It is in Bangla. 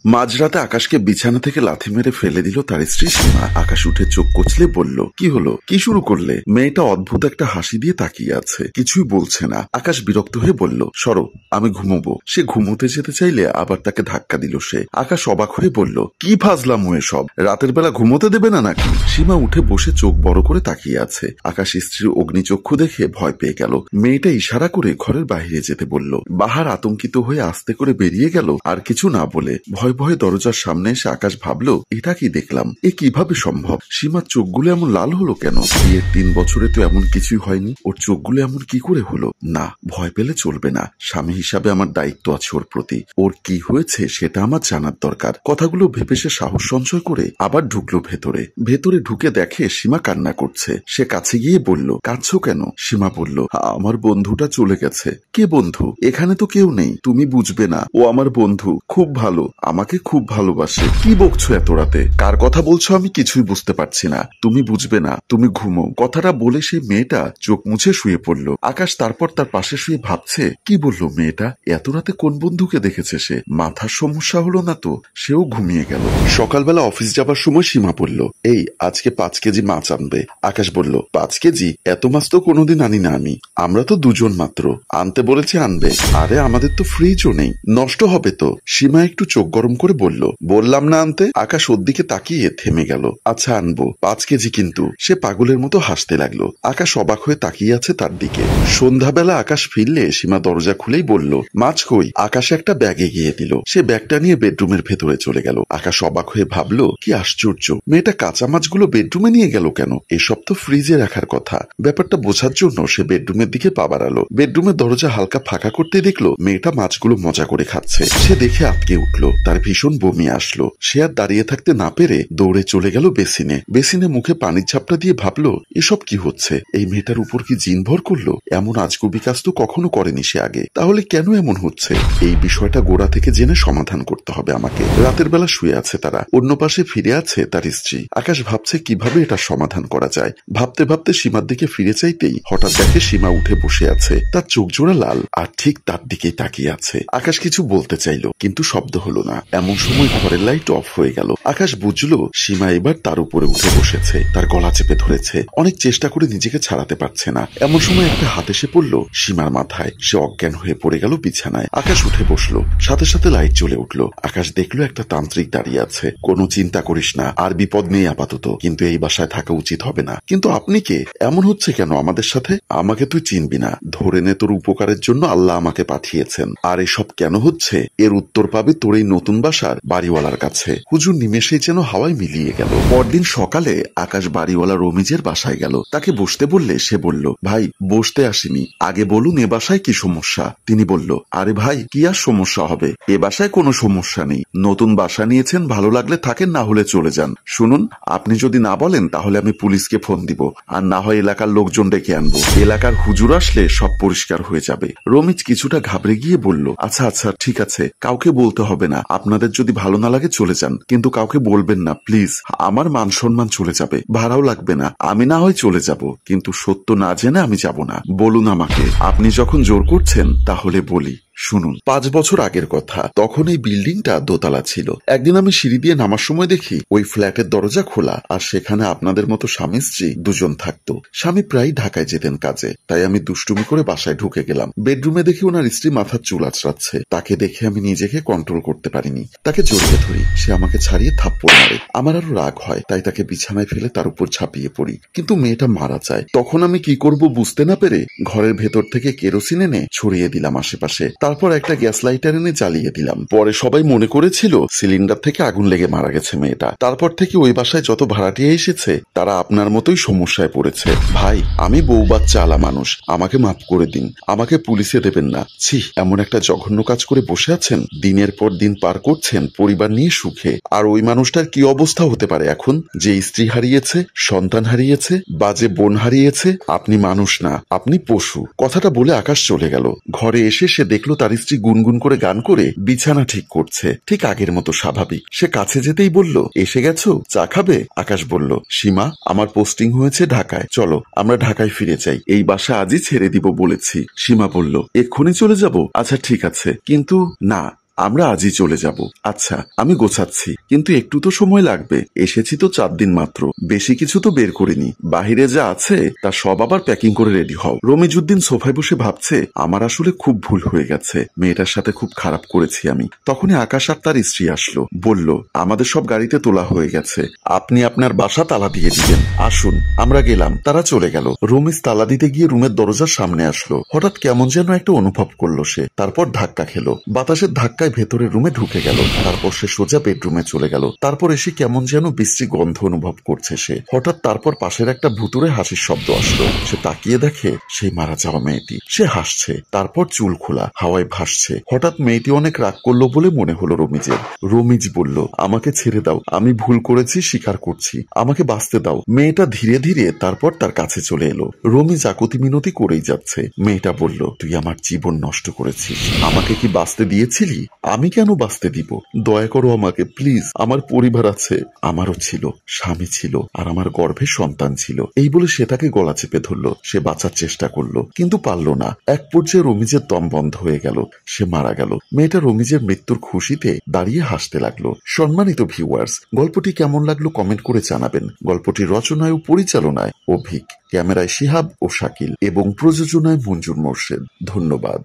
মাঝরাতে আকাশকে বিছানা থেকে লাথি মেরে ফেলে দিল তার স্ত্রী সীমা। আকাশ উঠে চোখ কচলে বলল, কি হলো, কি শুরু করলে? মেয়েটা অদ্ভুত একটা হাসি দিয়ে তাকিয়ে আছে, কিছুই বলছে না। আকাশ বিরক্ত হয়ে বলল, সরো, আমি ঘুমোবো। সে ঘুমোতে যেতে চাইলে আবার তাকে ধাক্কা দিল সে। আকাশ অবাক হয়ে বলল, কি ফাজলামো এসব, রাতের বেলা ঘুমোতে দেবে না নাকি? সীমা উঠে বসে চোখ বড় করে তাকিয়ে আছে। আকাশ স্ত্রীর অগ্নিচক্ষু দেখে ভয় পেয়ে গেল। মেয়েটা ইশারা করে ঘরের বাইরে যেতে বলল। বাহার আতঙ্কিত হয়ে আস্তে করে বেরিয়ে গেল, আর কিছু না বলে। ভয়ে ভয়ে দরজার সামনে এসে আকাশ ভাবলো, এটা কি দেখলাম, এ কিভাবে সম্ভব? সীমার চোখগুলো এমন লাল হলো কেন? বিয়ের 3 বছরে তো এমন কিছুই হয়নি, ওর চোখগুলো এমন কি করে হলো? না, ভয় পেলে চলবে না। স্বামী হিসাবে আমার দায়িত্ব আছে ওর প্রতি। ওর কি হয়েছে সেটা আমার জানার দরকার। কথাগুলো ভেবে সে সাহস সঞ্চয় করে আবার ঢুকলো ভেতরে। ভেতরে ঢুকে দেখে সীমা কান্না করছে। সে কাছে গিয়ে বলল, কাঁদছো কেন? সীমা বলল, আমার বন্ধুটা চলে গেছে। কে বন্ধু? এখানে তো কেউ নেই। তুমি বুঝবে না, ও আমার বন্ধু, খুব ভালো, আমাকে খুব ভালোবাসে। কি বকছো এত রাতে? কার কথা বলছো আমি কিছুই বুঝতে পারছি না। তুমি বুঝবে না, তুমি ঘুমো। কথাটা বলে সেই মেয়েটা চোখ মুছে শুয়ে পড়ল। আকাশ তারপর তার পাশে শুয়ে ভাবছে, কি বললো মেয়েটা? এত রাতে কোন বন্ধুকে দেখেছে সে? মাথার সমস্যা হলো না তো? সেও ঘুমিয়ে গেল। সকালবেলা অফিস যাবার সময় সীমা বলল, এই আজকে 5 কেজি মাছ আনবে। আকাশ বলল, 5 কেজি? এত মাছ তো কোনোদিন আনি না আমি। আমরা তো দুজন মাত্র। আনতে বলেছে আনবে। আরে আমাদের তো ফ্রিজও নেই, নষ্ট হবে তো। সীমা একটু চোখ গরম করে বলল, বললাম না আনতে। আকাশ ওর দিকে তাকিয়ে থেমে গেল। আচ্ছা আনবো, 5 কেজি কিন্তু। সে পাগলের মতো হাসতে লাগলো। আকাশ অবাক হয়ে তাকিয়ে আছে তার দিকে। সন্ধ্যাবেলা আকাশ ফিরলে সীমা দরজা খুলেই বলল, মাছ কই? আকাশ একটা ব্যাগে গিয়ে দিল। সে ব্যাগটা নিয়ে বেডরুমের ভেতরে চলে গেল। আকাশ অবাক হয়ে ভাবলো, কি আশ্চর্য, মেয়েটা কাঁচা মাছগুলো বেডরুমে নিয়ে গেল কেন? এসব তো ফ্রিজে রাখার কথা। ব্যাপারটা বোঝার জন্য সে বেডরুমের দিকে পা বাড়ালো। বেডরুমের দরজা হালকা ফাঁকা করতে দেখলো মেয়েটা মাছগুলো মজা করে খাচ্ছে। সে দেখে আটকে উঠলো। তার ভীষণ বমি আসলো। সে আর দাঁড়িয়ে থাকতে না পেরে দৌড়ে চলে গেল বেসিনে। বেসিনে মুখে পানির ঝাপটা দিয়ে ভাবলো, এসব কি হচ্ছে? এই মেয়েটার উপর কি জিন ভর করলো? এমন আজগুবি কাজ তো কখনো করেনি সে আগে। তাহলে কেন এমন হচ্ছে? এই বিষয়টা গোড়া থেকে জেনে সমাধান করতে হবে আমাকে। রাতের বেলা শুয়ে আছে তারা, অন্য পাশে ফিরে আছে তার স্ত্রী। আকাশ ভাবছে কিভাবে এটা সমাধান করা যায়। ভাবতে ভাবতে সীমার দিকে ফিরে চাইতেই হঠাৎ দেখে সীমা উঠে বসে আছে। তার চোখ জোড়া লাল, আর ঠিক তার দিকেই তাকিয়ে আছে। আকাশ কিছু বলতে চাইল, কিন্তু শব্দ হলো না। এমন সময় ঘরের লাইট অফ হয়ে গেল। আকাশ বুঝলো সীমা এবার তার উপরে উঠে বসেছে, তার গলা চেপে ধরেছে। অনেক চেষ্টা করে নিজেকে ছাড়াতে পারছে না। এমন সময় একটা হাত এসে পড়ল সীমার মাথায়। সে অজ্ঞান হয়ে পড়ে গেল বিছানায়। আকাশ উঠে বসলো। সাথে সাথে লাইট জ্বলে উঠলো। আকাশ দেখলো একটা তান্ত্রিক দাঁড়িয়ে আছে। কোনো চিন্তা করিস না, আর বিপদ নেই আপাতত, কিন্তু এই বাসায় থাকা উচিত হবে না। কিন্তু আপনি কে? এমন হচ্ছে কেন আমাদের সাথে? আমাকে তুই চিনবি না। ধরে নে তোর উপকারের জন্য আল্লাহ আমাকে পাঠিয়েছেন। আর এসব কেন হচ্ছে এর উত্তর পাবে তোর এই নতুন বাসার বাড়িওয়ালার কাছে। হুজুর নিমেষেই যেন হাওয়ায় মিলিয়ে গেল। পরদিন সকালে আকাশ বাড়িওয়ালা রমিজের বাসায় গেল। তাকে বসতে বললে সে বলল, ভাই বসতে আসিনি, আগে বলুন এ বাসায় কি সমস্যা? তিনি বলল, আরে ভাই কি আর সমস্যা হবে, এ বাসায় কোনো সমস্যা নেই। নতুন বাসা নিয়েছেন, ভালো লাগলে থাকেন, না হলে চলে যান। শুনুন, আপনি যদি না বলেন তাহলে আমি পুলিশকে ফোন দিব, আর না হয় এলাকার লোকজন ডেকে আনবো। এলাকার হুজুর আসলে সব পরিষ্কার হয়ে যাবে। রমিজ কিছুটা ঘাবড়ে গিয়ে বলল, আচ্ছা আচ্ছা ঠিক আছে, কাউকে বলতে হবে না। আপনাদের যদি ভালো না লাগে চলে যান, কিন্তু কাউকে বলবেন না প্লিজ। আমার মান সম্মান চলে যাবে, ভাড়াও লাগবে না। আমি না হয় চলে যাব, কিন্তু সত্য না জেনে আমি যাব না। বলুন আমাকে, আপনি যখন জোর করছেন তাহলে বলি। শুনুন, 5 বছর আগের কথা। তখন এই বিল্ডিংটা দোতলা ছিল। একদিন আমি সিঁড়ি দিয়ে নামার সময় দেখি ওই ফ্ল্যাটের দরজা খোলা, আর সেখানে আপনাদের মতো স্বামী স্ত্রী দুজন থাকতো। স্বামী প্রায় ঢাকায় যেতেন কাজে, তাই আমি দুষ্টুমি করে বাসায় ঢুকে গেলাম। বেডরুমে দেখি ওনার স্ত্রী মাথার চুল আঁচড়াচ্ছে। তাকে দেখে আমি নিজেকে কন্ট্রোল করতে পারিনি। তাকে জড়িয়ে ধরি। সে আমাকে ছাড়িয়ে থাপ্পড় মারে। আমার আরো রাগ হয়, তাই তাকে বিছানায় ফেলে তার উপর ঝাঁপিয়ে পড়ি। কিন্তু মেয়েটা মারা যায়। তখন আমি কি করব বুঝতে না পেরে ঘরের ভেতর থেকে কেরোসিন এনে ছড়িয়ে দিলাম আশেপাশে। তারপর একটা গ্যাস লাইটার এনে জ্বালিয়ে দিলাম। পরে সবাই মনে করেছিল সিলিন্ডার থেকে আগুন লেগে মারা গেছে মেয়েটা। তারপর থেকে ওই বাসায় যত ভাড়াটিয়া এসেছে তারা আপনার মতোই সমস্যায় পড়েছে। ভাই আমি বউ বাচ্চা আলা মানুষ, আমাকে মাফ করে দিন। আমাকে পুলিশে দেবেন না। ছি, এমন একটা জঘন্য কাজ করে বসে আছেন, দিনের পর দিন পার করছেন পরিবার নিয়ে সুখে। আর ওই মানুষটার কি অবস্থা হতে পারে এখন, যে স্ত্রী হারিয়েছে, সন্তান হারিয়েছে, বাজে বোন হারিয়েছে। আপনি মানুষ না, আপনি পশু। কথাটা বলে আকাশ চলে গেল। ঘরে এসে সে দেখলো তার স্ত্রী গুনগুন করে গান করে বিছানা ঠিক করছে, ঠিক আগের মতো স্বাভাবিক। সে কাছে যেতেই বলল, এসে গেছো, চা খাবে? আকাশ বলল, সীমা আমার পোস্টিং হয়েছে ঢাকায়, চলো আমরা ঢাকায় ফিরে যাই। এই বাসা আজই ছেড়ে দিব বলেছি। সীমা বলল, এক্ষুনি চলে যাব? আচ্ছা ঠিক আছে, কিন্তু না, আমরা আজই চলে যাব। আচ্ছা, আমি গোছাচ্ছি, কিন্তু একটু তো সময় লাগবে। এসেছি তো 4 দিন মাত্র, বেশি কিছু তো বের করিনি। বাহিরে যা আছে তা সব আবার প্যাকিং করে রেডি হও। রমিজউদ্দিন সোফায় বসে ভাবছে, আমার আসলে খুব ভুল হয়ে গেছে, মেয়েটার সাথে খুব খারাপ করেছি আমি। তখনই আকাশ আর তার স্ত্রী আসলো, বলল, আমাদের সব গাড়িতে তোলা হয়ে গেছে, আপনি আপনার বাসা তালা দিয়ে দিবেন, আসুন। আমরা গেলাম, তারা চলে গেল। রমিজ তালা দিতে গিয়ে রুমের দরজার সামনে আসলো। হঠাৎ কেমন যেন একটা অনুভব করলো সে, তারপর ধাক্কা খেলো। বাতাসের ধাক্কায় ভেতরের রুমে ঢুকে গেল। তারপর সে সোজা বেডরুমে চলে গেল। তারপর এসে কেমন যেন বিশ্রী গন্ধ অনুভব করছে সে। হঠাৎ তারপর পাশের একটা ভুতুরে হাসির শব্দ আসলো। সে তাকিয়ে দেখে সেই মারা যাওয়া মেয়েটি। সে হাসছে, তারপর চুল খোলা, হাওয়ায় ভাসছে। হঠাৎ মেয়েটি অনেক রাগ করলো বলে মনে হলো রমিজের। রমিজ বলল, আমাকে ছেড়ে দাও, আমি ভুল করেছি, স্বীকার করছি, আমাকে বাঁচতে দাও। মেয়েটা ধীরে ধীরে তারপর তার কাছে চলে এলো। রমিজ আকুতি মিনতি করেই যাচ্ছে। মেয়েটা বলল, তুই আমার জীবন নষ্ট করেছিস, আমাকে কি বাঁচতে দিয়েছিলি? আমি কেন বাঁচতে দিব? দয়া করো আমাকে প্লিজ, আমার পরিবার আছে, আমারও ছিল, স্বামী ছিল, আর আমার গর্ভে সন্তান ছিল। এই বলে সে তাকে গলা চেপে ধরলো। সে বাঁচার চেষ্টা করলো, কিন্তু পারল না। এক পর্যায়ে রমিজের দম বন্ধ হয়ে গেল, সে মারা গেল। মেয়েটা রমিজের মৃত্যুর খুশিতে দাঁড়িয়ে হাসতে লাগলো। সম্মানিত ভিউয়ার্স, গল্পটি কেমন লাগলো কমেন্ট করে জানাবেন। গল্পটি রচনায় ও পরিচালনায় অভিক, ক্যামেরায় শিহাব ও শাকিল এবং প্রযোজনায় মঞ্জুর মোর্শেদ। ধন্যবাদ।